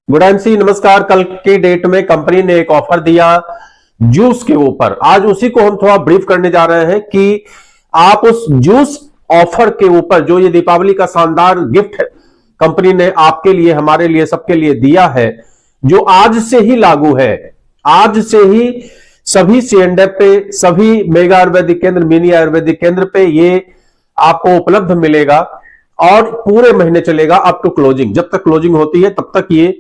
गुडांशी नमस्कार। कल के डेट में कंपनी ने एक ऑफर दिया जूस के ऊपर। आज उसी को हम थोड़ा ब्रीफ करने जा रहे हैं कि आप उस जूस ऑफर के ऊपर जो ये दीपावली का शानदार गिफ्ट कंपनी ने आपके लिए, हमारे लिए, सबके लिए दिया है, जो आज से ही लागू है। आज से ही सभी C&F पे, सभी मेगा आयुर्वेदिक केंद्र, मिनी आयुर्वेदिक केंद्र पे ये आपको उपलब्ध मिलेगा और पूरे महीने चलेगा अप टू क्लोजिंग। जब तक क्लोजिंग होती है तब तक ये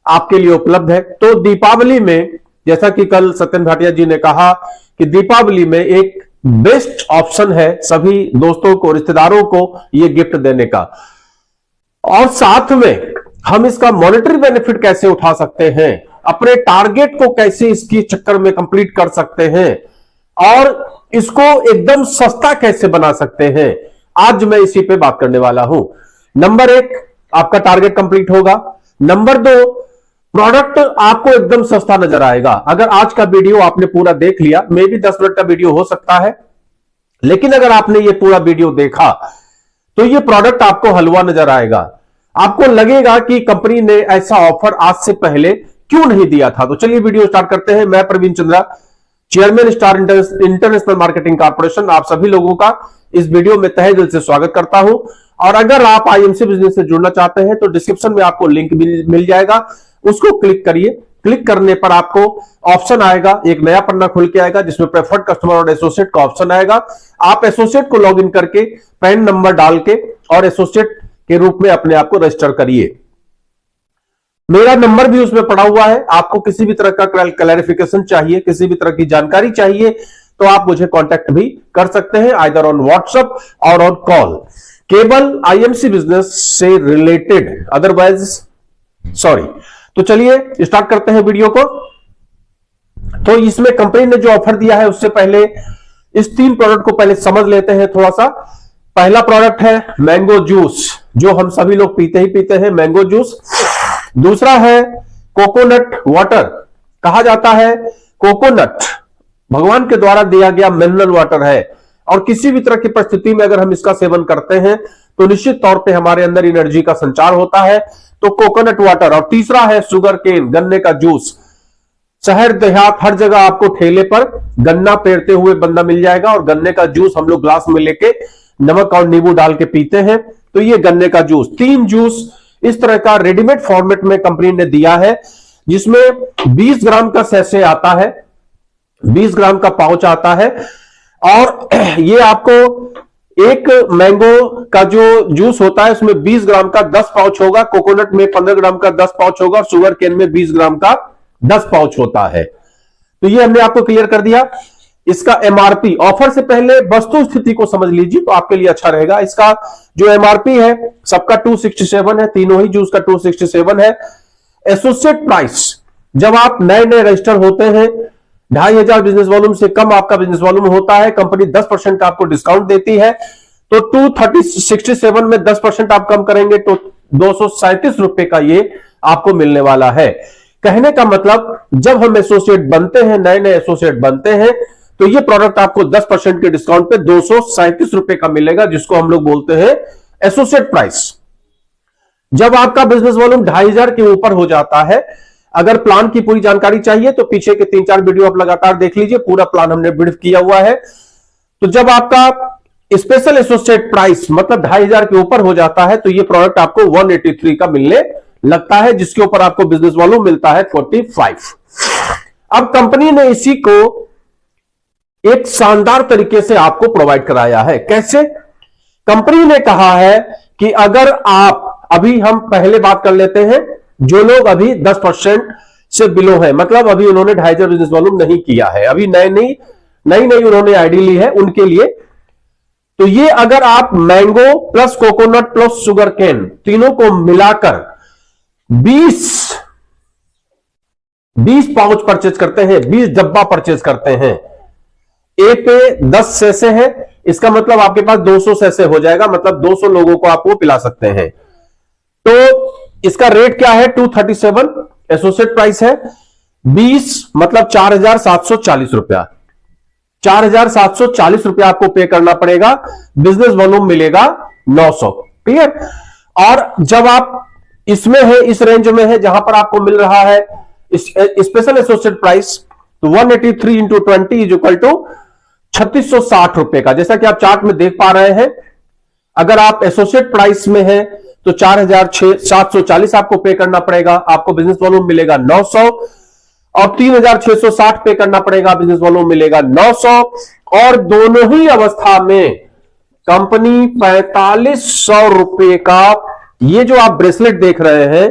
आपके लिए उपलब्ध है। तो दीपावली में, जैसा कि कल सत्यन भाटिया जी ने कहा कि दीपावली में एक बेस्ट ऑप्शन है सभी दोस्तों को, रिश्तेदारों को ये गिफ्ट देने का। और साथ में हम इसका मॉनेटरी बेनिफिट कैसे उठा सकते हैं, अपने टारगेट को कैसे इसके चक्कर में कंप्लीट कर सकते हैं और इसको एकदम सस्ता कैसे बना सकते हैं, आज मैं इसी पे बात करने वाला हूं। नंबर 1, आपका टारगेट कंप्लीट होगा। नंबर 2, प्रोडक्ट आपको एकदम सस्ता नजर आएगा। अगर आज का वीडियो आपने पूरा देख लिया, मे भी 10 मिनट का वीडियो हो सकता है, लेकिन अगर आपने ये पूरा वीडियो देखा तो ये प्रोडक्ट आपको हलवा नजर आएगा। आपको लगेगा कि कंपनी ने ऐसा ऑफर आज से पहले क्यों नहीं दिया था। तो चलिए वीडियो स्टार्ट करते हैं। मैं Praveen Chandra, chairman Star International Marketing Corporation, आप सभी लोगों का इस वीडियो में तहे दिल से स्वागत करता हूं। और अगर आप IMC बिजनेस से जुड़ना चाहते हैं तो डिस्क्रिप्शन में आपको लिंक मिल जाएगा, उसको क्लिक करिए। क्लिक करने पर आपको ऑप्शन आएगा, एक नया पन्ना खुल के आएगा जिसमें प्रेफर्ड कस्टमर और एसोसिएट का ऑप्शन आएगा। आप एसोसिएट को लॉगिन करके पैन नंबर डाल के और एसोसिएट के रूप में अपने आप को रजिस्टर करिए। मेरा नंबर भी उसमें पड़ा हुआ है। आपको किसी भी तरह का क्लैरिफिकेशन चाहिए, किसी भी तरह की जानकारी चाहिए तो आप मुझे कांटेक्ट भी कर सकते हैं, आइदर ऑन व्हाट्सएप और ऑन कॉल, केवल IMC बिजनेस से रिलेटेड, अदरवाइज सॉरी। तो चलिए स्टार्ट करते हैं वीडियो को। तो इसमें कंपनी ने जो ऑफर दिया है उससे पहले इस 3 प्रोडक्ट को पहले समझ लेते हैं थोड़ा सा। पहला प्रोडक्ट है मैंगो जूस, जो हम सभी लोग पीते ही पीते हैं, मैंगो जूस। दूसरा है कोकोनट वाटर। कहा जाता है कोकोनट भगवान के द्वारा दिया गया मिनरल वाटर है और किसी भी तरह की परिस्थिति में अगर हम इसका सेवन करते हैं तो निश्चित तौर पे हमारे अंदर एनर्जी का संचार होता है, तो कोकोनट वाटर। और तीसरा है शुगर केन, गन्ने का जूस। शहर देहात हर जगह आपको ठेले पर गन्ना पेरते हुए बंदा मिल जाएगा और गन्ने का जूस हम लोग ग्लास में लेके नमक और नींबू डाल के पीते हैं। तो ये गन्ने का जूस, 3 जूस इस तरह का रेडीमेड फॉर्मेट में कंपनी ने दिया है, जिसमें 20 ग्राम का सैशे आता है, 20 ग्राम का पाउच आता है। और ये आपको एक मैंगो का जो जूस होता है उसमें 20 ग्राम का 10 पाउच होगा, कोकोनट में 15 ग्राम का 10 पाउच होगा और शुगर केन में 20 ग्राम का 10 पाउच होता है। तो ये हमने आपको क्लियर कर दिया। इसका MRP, ऑफर से पहले वस्तु स्थिति को समझ लीजिए तो आपके लिए अच्छा रहेगा। इसका जो MRP है सबका 267 है, तीनों ही जूस का 267 है। एसोसिएट प्राइस, जब आप नए नए रजिस्टर होते हैं, 2500 बिजनेस वॉल्यूम से कम आपका बिजनेस वॉल्यूम होता है, कंपनी 10% का आपको डिस्काउंट देती है। तो 267 में 10% आप कम करेंगे तो 237 रुपए का ये आपको मिलने वाला है। कहने का मतलब जब हम एसोसिएट बनते हैं, नए नए एसोसिएट बनते हैं, तो ये प्रोडक्ट आपको 10% के डिस्काउंट पे 237 रुपए का मिलेगा, जिसको हम लोग बोलते हैं एसोसिएट प्राइस। जब आपका बिजनेस वॉल्यूम 2500 के ऊपर हो जाता है, अगर प्लान की पूरी जानकारी चाहिए तो पीछे के 3-4 वीडियो आप लगातार देख लीजिए, पूरा प्लान हमने ब्रीफ किया हुआ है। तो जब आपका स्पेशल एसोसिएट प्राइस मतलब 2500 के ऊपर हो जाता है तो ये प्रोडक्ट आपको 183 का मिलने लगता है, जिसके ऊपर आपको बिजनेस वॉल्यूम मिलता है 45। अब कंपनी ने इसी को एक शानदार तरीके से आपको प्रोवाइड कराया है। कैसे? कंपनी ने कहा है कि अगर आप, अभी हम पहले बात कर लेते हैं, जो लोग अभी 10% से बिलो है, मतलब अभी उन्होंने 2500 बिजनेस वॉल्यूम नहीं किया है, अभी नई उन्होंने आईडी ली है, उनके लिए तो ये अगर आप mango plus coconut plus sugarcane तीनों को मिलाकर 20 पाउच परचेज करते हैं, 20 डब्बा परचेज करते हैं, ए पे 10 सैसे है, इसका मतलब आपके पास 200 सैसे हो जाएगा, मतलब 200 लोगों को आप वो पिला सकते हैं। तो इसका रेट क्या है? 237 एसोसिएट प्राइस है। 20 मतलब 4740 रुपया, 4740 रुपया आपको पे करना पड़ेगा। बिजनेस वॉल्यूम मिलेगा 900। क्लियर? और जब आप इसमें है, इस रेंज में है जहां पर आपको मिल रहा है special associate price 183 into 20 is equal to 3660 रुपए का। जैसा कि आप चार्ट में देख पा रहे हैं, अगर आप एसोसिएट प्राइस में है तो 4740 आपको पे करना पड़ेगा, आपको बिजनेस वॉल्यूम मिलेगा 900, और 3660 पे करना पड़ेगा, बिजनेस वॉल्यूम मिलेगा 900। और दोनों ही अवस्था में कंपनी 4500 रुपए का ये जो आप ब्रेसलेट देख रहे हैं,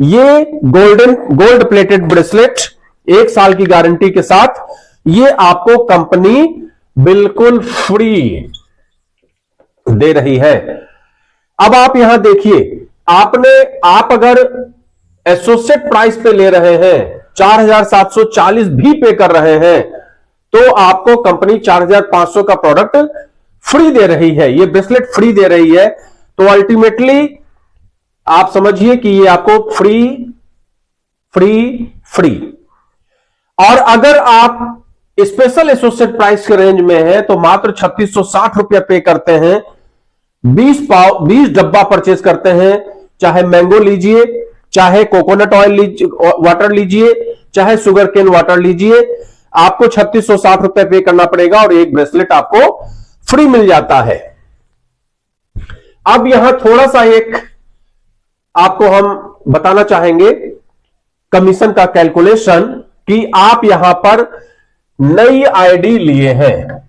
ये गोल्ड प्लेटेड ब्रेसलेट 1 साल की गारंटी के साथ, ये आपको कंपनी बिल्कुल फ्री दे रही है। अब आप यहां देखिए, आप अगर एसोसिएट प्राइस पे ले रहे हैं, 4740 भी पे कर रहे हैं, तो आपको कंपनी 4500 का प्रोडक्ट फ्री दे रही है, ये ब्रेसलेट फ्री दे रही है। तो अल्टीमेटली आप समझिए कि ये आपको फ्री फ्री फ्री। और अगर आप स्पेशल एसोसिएट प्राइस के रेंज में है तो मात्र 3660 रुपया पे करते हैं, 20 डब्बा परचेज करते हैं, चाहे मैंगो लीजिए, चाहे कोकोनट ऑयल वाटर लीजिए, चाहे शुगर केन वाटर लीजिए, आपको 3660 रुपए पे करना पड़ेगा और एक ब्रेसलेट आपको फ्री मिल जाता है। अब यहां थोड़ा सा एक आपको हम बताना चाहेंगे कमीशन का कैलकुलेशन, कि आप यहां पर नई आईडी लिए हैं,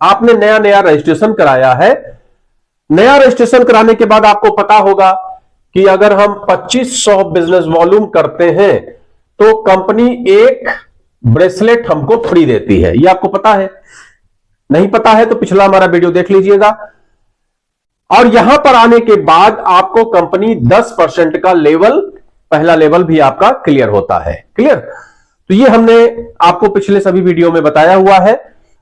आपने नया रजिस्ट्रेशन कराया है। नया रजिस्ट्रेशन कराने के बाद आपको पता होगा कि अगर हम 2500 बिजनेस वॉल्यूम करते हैं तो कंपनी एक ब्रेसलेट हमको फ्री देती है। यह आपको पता है? नहीं पता है तो पिछला हमारा वीडियो देख लीजिएगा। और यहां पर आने के बाद आपको कंपनी 10% का लेवल, पहला लेवल भी आपका क्लियर होता है। क्लियर? तो ये हमने आपको पिछले सभी वीडियो में बताया हुआ है।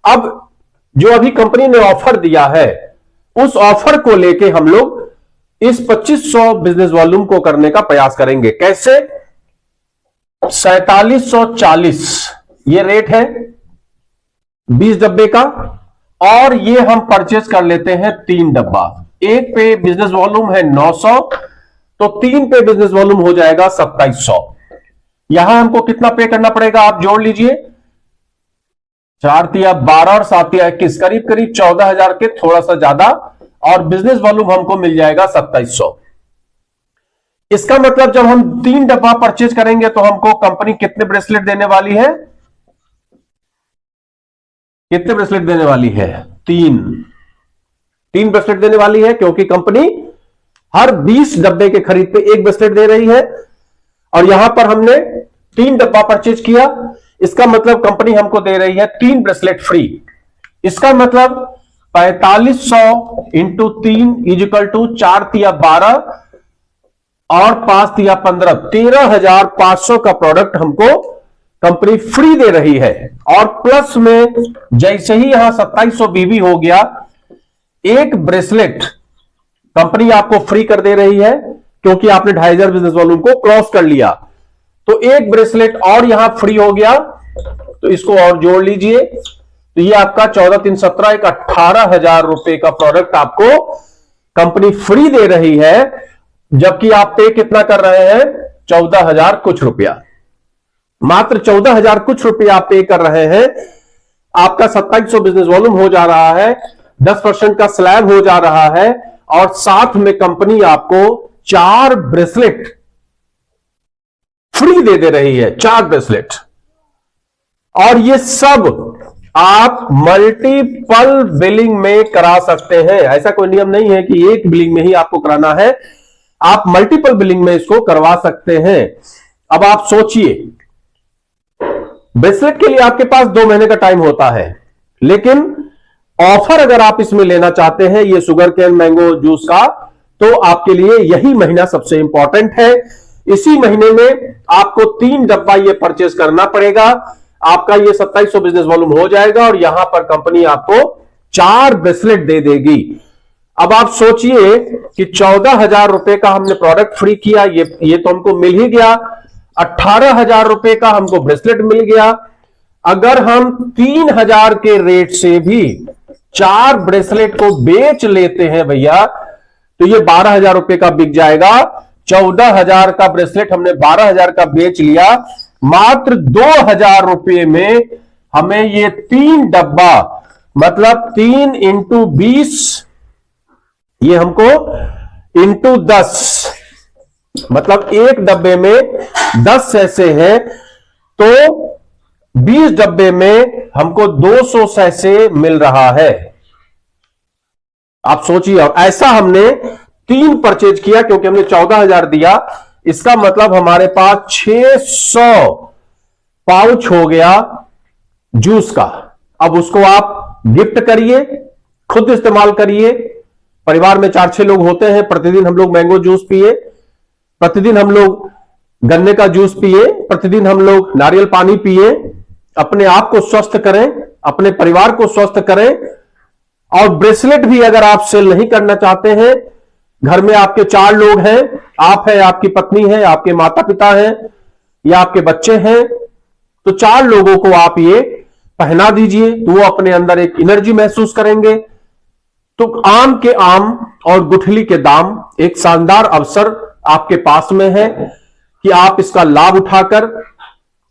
अब जो अभी कंपनी ने ऑफर दिया है, उस ऑफर को लेके हम लोग इस 2500 बिजनेस वॉल्यूम को करने का प्रयास करेंगे। कैसे? 4740 ये रेट है 20 डब्बे का, और ये हम परचेज कर लेते हैं 3 डब्बा। एक पे बिजनेस वॉल्यूम है 900, तो 3 पे बिजनेस वॉल्यूम हो जाएगा 2700। यहां हमको कितना पे करना पड़ेगा आप जोड़ लीजिए, 4 तिया 12 और 7 तिया 21, करीब करीब 14,000 के थोड़ा सा ज्यादा, और बिजनेस वॉल्यूम हमको मिल जाएगा 2700। इसका मतलब जब हम 3 डब्बा परचेज करेंगे तो हमको कंपनी कितने ब्रेसलेट देने वाली है? कितने ब्रेसलेट देने वाली है? 3 ब्रेसलेट देने वाली है, क्योंकि कंपनी हर 20 डब्बे के खरीद पे 1 ब्रेसलेट दे रही है। और यहां पर हमने 3 डब्बा परचेज किया, इसका मतलब कंपनी हमको दे रही है 3 ब्रेसलेट फ्री। इसका मतलब 4500 इंटू 3 इज इक्वल टू 4 तिया 12 और 5 तिया 15, 13,500 का प्रोडक्ट हमको कंपनी फ्री दे रही है। और प्लस में जैसे ही यहां 2700 बीबी हो गया, एक ब्रेसलेट कंपनी आपको फ्री कर दे रही है, क्योंकि आपने 2500 बिजनेस वॉल्यूम को क्रॉस कर लिया। तो एक ब्रेसलेट और यहां फ्री हो गया, तो इसको और जोड़ लीजिए, तो ये आपका 14 3 17 एक 18,000 रुपए का प्रोडक्ट आपको कंपनी फ्री दे रही है। जबकि आप पे कितना कर रहे हैं? 14,000 कुछ रुपया, मात्र 14,000 कुछ रुपया आप पे कर रहे हैं। आपका 2700 बिजनेस वॉल्यूम हो जा रहा है, 10% का स्लैब हो जा रहा है, और साथ में कंपनी आपको 4 ब्रेसलेट फ्री दे रही है, 4 ब्रेसलेट। और ये सब आप मल्टीपल बिलिंग में करा सकते हैं। ऐसा कोई नियम नहीं है कि एक बिलिंग में ही आपको कराना है, आप मल्टीपल बिलिंग में इसको करवा सकते हैं। अब आप सोचिए, ब्रेसलेट के लिए आपके पास 2 महीने का टाइम होता है, लेकिन ऑफर अगर आप इसमें लेना चाहते हैं ये शुगर केन मैंगो जूस का, तो आपके लिए यही महीना सबसे इंपॉर्टेंट है। इसी महीने में आपको 3 डब्बा ये परचेज करना पड़ेगा, आपका ये 2700 बिजनेस वॉल्यूम हो जाएगा, और यहां पर कंपनी आपको 4 ब्रेसलेट दे देगी। अब आप सोचिए कि 14,000 रुपए का हमने प्रोडक्ट फ्री किया, ये तो हमको मिल ही गया, 18,000 रुपए का हमको ब्रेसलेट मिल गया। अगर हम 3,000 के रेट से भी 4 ब्रेसलेट को बेच लेते हैं भैया, तो ये 12,000 रुपए का बिक जाएगा 14,000 का ब्रेसलेट हमने 12,000 का बेच लिया, मात्र 2,000 रुपये में हमें ये 3 डब्बा, मतलब 3 इंटू 20, ये हमको इंटू 10, मतलब एक डब्बे में 10 सैसे है, तो 20 डब्बे में हमको 200 सैसे मिल रहा है। आप सोचिए, ऐसा हमने 3 परचेज किया क्योंकि हमने 14,000 दिया, इसका मतलब हमारे पास 600 पाउच हो गया जूस का। अब उसको आप गिफ्ट करिए, खुद इस्तेमाल करिए। परिवार में 4-6 लोग होते हैं, प्रतिदिन हम लोग मैंगो जूस पिए, प्रतिदिन हम लोग गन्ने का जूस पिए, प्रतिदिन हम लोग नारियल पानी पिए, अपने आप को स्वस्थ करें, अपने परिवार को स्वस्थ करें। और ब्रेसलेट भी अगर आप सेल नहीं करना चाहते हैं, घर में आपके 4 लोग हैं, आप हैं, आपकी पत्नी है, आपके माता पिता हैं या आपके बच्चे हैं, तो 4 लोगों को आप ये पहना दीजिए, तो वो अपने अंदर एक एनर्जी महसूस करेंगे। तो आम के आम और गुठली के दाम, एक शानदार अवसर आपके पास में है कि आप इसका लाभ उठाकर,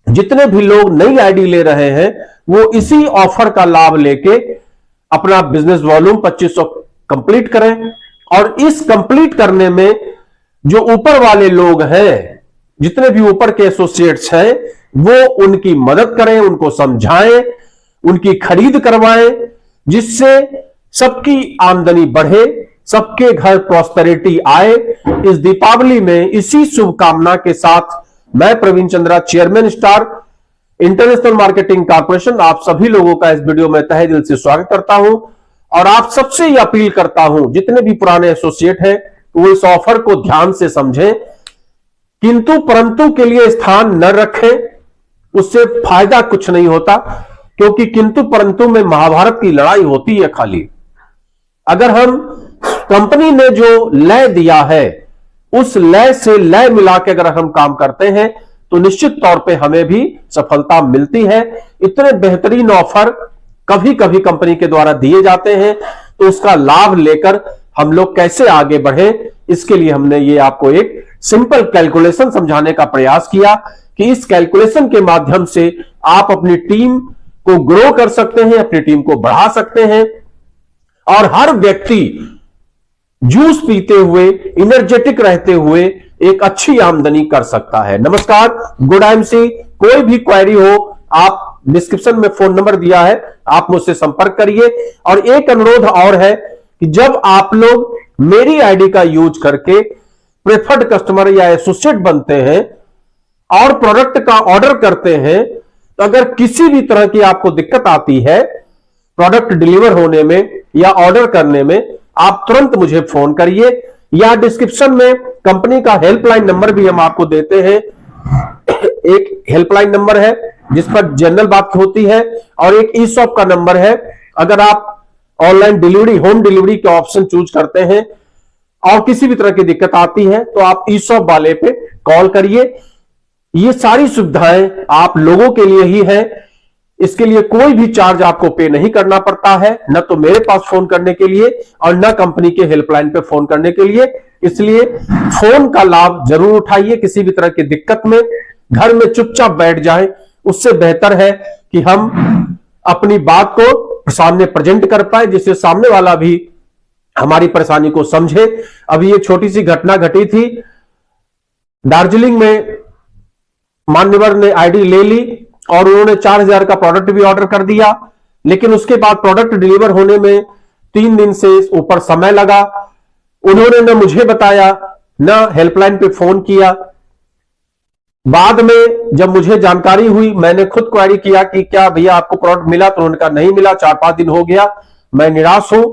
जितने भी लोग नई आईडी ले रहे हैं वो इसी ऑफर का लाभ लेके अपना बिजनेस वॉल्यूम 2500 कंप्लीट करें। और इस कंप्लीट करने में जो ऊपर वाले लोग हैं, जितने भी ऊपर के एसोसिएट्स हैं, वो उनकी मदद करें, उनको समझाएं, उनकी खरीद करवाएं, जिससे सबकी आमदनी बढ़े, सबके घर प्रॉस्पेरिटी आए। इस दीपावली में इसी शुभकामना के साथ मैं Praveen Chandra, chairman Star International Marketing Corporation, आप सभी लोगों का इस वीडियो में तहे दिल से स्वागत करता हूं। और आप सबसे यह अपील करता हूं, जितने भी पुराने एसोसिएट हैं वो इस ऑफर को ध्यान से समझें, किंतु परंतु के लिए स्थान न रखें, उससे फायदा कुछ नहीं होता। क्योंकि किंतु परंतु में महाभारत की लड़ाई होती है खाली। अगर हम कंपनी ने जो लय दिया है उस लय से लय मिला के अगर हम काम करते हैं तो निश्चित तौर पे हमें भी सफलता मिलती है। इतने बेहतरीन ऑफर कभी कभी कंपनी के द्वारा दिए जाते हैं, तो उसका लाभ लेकर हम लोग कैसे आगे बढ़े, इसके लिए हमने ये आपको एक सिंपल कैलकुलेशन समझाने का प्रयास किया कि इस कैलकुलेशन के माध्यम से आप अपनी टीम को ग्रो कर सकते हैं, अपनी टीम को बढ़ा सकते हैं और हर व्यक्ति जूस पीते हुए, एनर्जेटिक रहते हुए एक अच्छी आमदनी कर सकता है। नमस्कार, गुड एमसी। कोई भी क्वेरी हो, आप डिस्क्रिप्शन में फोन नंबर दिया है, आप मुझसे संपर्क करिए। और एक अनुरोध और है कि जब आप लोग मेरी आईडी का यूज करके प्रेफर्ड कस्टमर या एसोसिएट बनते हैं और प्रोडक्ट का ऑर्डर करते हैं, तो अगर किसी भी तरह की आपको दिक्कत आती है प्रोडक्ट डिलीवर होने में या ऑर्डर करने में, आप तुरंत मुझे फोन करिए, या डिस्क्रिप्शन में कंपनी का हेल्पलाइन नंबर भी हम आपको देते हैं। एक हेल्पलाइन नंबर है जिस पर जनरल बात होती है और एक ई शॉप का नंबर है। अगर आप ऑनलाइन डिलीवरी, होम डिलीवरी के ऑप्शन चूज करते हैं और किसी भी तरह की दिक्कत आती है तो आप ई शॉप वाले पे कॉल करिए। ये सारी सुविधाएं आप लोगों के लिए ही है, इसके लिए कोई भी चार्ज आपको पे नहीं करना पड़ता है, न तो मेरे पास फोन करने के लिए और न कंपनी के हेल्पलाइन पे फोन करने के लिए। इसलिए फोन का लाभ जरूर उठाइए। किसी भी तरह की दिक्कत में घर में चुपचाप बैठ जाए, उससे बेहतर है कि हम अपनी बात को सामने प्रेजेंट कर पाए, जिससे सामने वाला भी हमारी परेशानी को समझे। अभी ये छोटी सी घटना घटी थी, दार्जिलिंग में मान्यवर ने आईडी ले ली और उन्होंने 4,000 का प्रोडक्ट भी ऑर्डर कर दिया, लेकिन उसके बाद प्रोडक्ट डिलीवर होने में 3 दिन से ऊपर समय लगा। उन्होंने न मुझे बताया, न हेल्पलाइन पे फोन किया। बाद में जब मुझे जानकारी हुई, मैंने खुद क्वेरी किया कि क्या भैया आपको प्रोडक्ट मिला, तो उन्होंने कहा नहीं मिला, 4-5 दिन हो गया, मैं निराश हूं।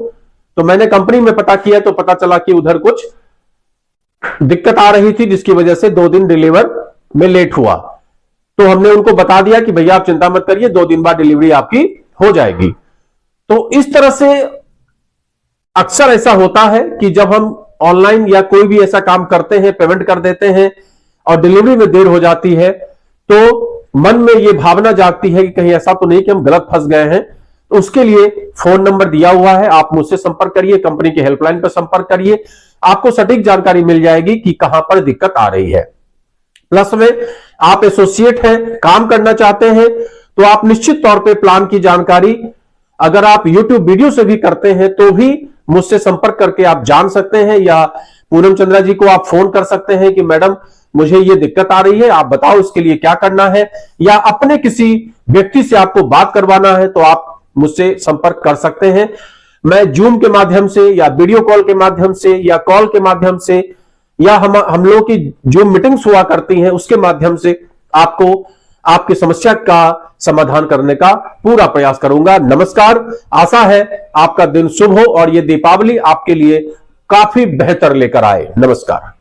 तो मैंने कंपनी में पता किया तो पता चला कि उधर कुछ दिक्कत आ रही थी, जिसकी वजह से 2 दिन डिलीवर में लेट हुआ। तो हमने उनको बता दिया कि भैया आप चिंता मत करिए, 2 दिन बाद डिलीवरी आपकी हो जाएगी। तो इस तरह से अक्सर ऐसा होता है कि जब हम ऑनलाइन या कोई भी ऐसा काम करते हैं, पेमेंट कर देते हैं और डिलीवरी में देर हो जाती है, तो मन में यह भावना जागती है कि कहीं ऐसा तो नहीं कि हम गलत फंस गए हैं। तो उसके लिए फोन नंबर दिया हुआ है, आप मुझसे संपर्क करिए, कंपनी के हेल्पलाइन पर संपर्क करिए। आपको सटीक जानकारी मिल जाएगी कि कहां पर दिक्कत आ रही है। प्लस में आप एसोसिएट हैं, काम करना चाहते हैं, तो आप निश्चित तौर पे प्लान की जानकारी अगर आप YouTube वीडियो से भी करते हैं तो भी मुझसे संपर्क करके आप जान सकते हैं, या पूनम चंद्रा जी को आप फोन कर सकते हैं कि मैडम मुझे ये दिक्कत आ रही है, आप बताओ इसके लिए क्या करना है, या अपने किसी व्यक्ति से आपको बात करवाना है तो आप मुझसे संपर्क कर सकते हैं। मैं जूम के माध्यम से या वीडियो कॉल के माध्यम से या कॉल के माध्यम से या हम लोगों की जो मीटिंग्स हुआ करती हैं उसके माध्यम से आपको आपकी समस्या का समाधान करने का पूरा प्रयास करूंगा। नमस्कार, आशा है आपका दिन शुभ हो और ये दीपावली आपके लिए काफी बेहतर लेकर आए। नमस्कार।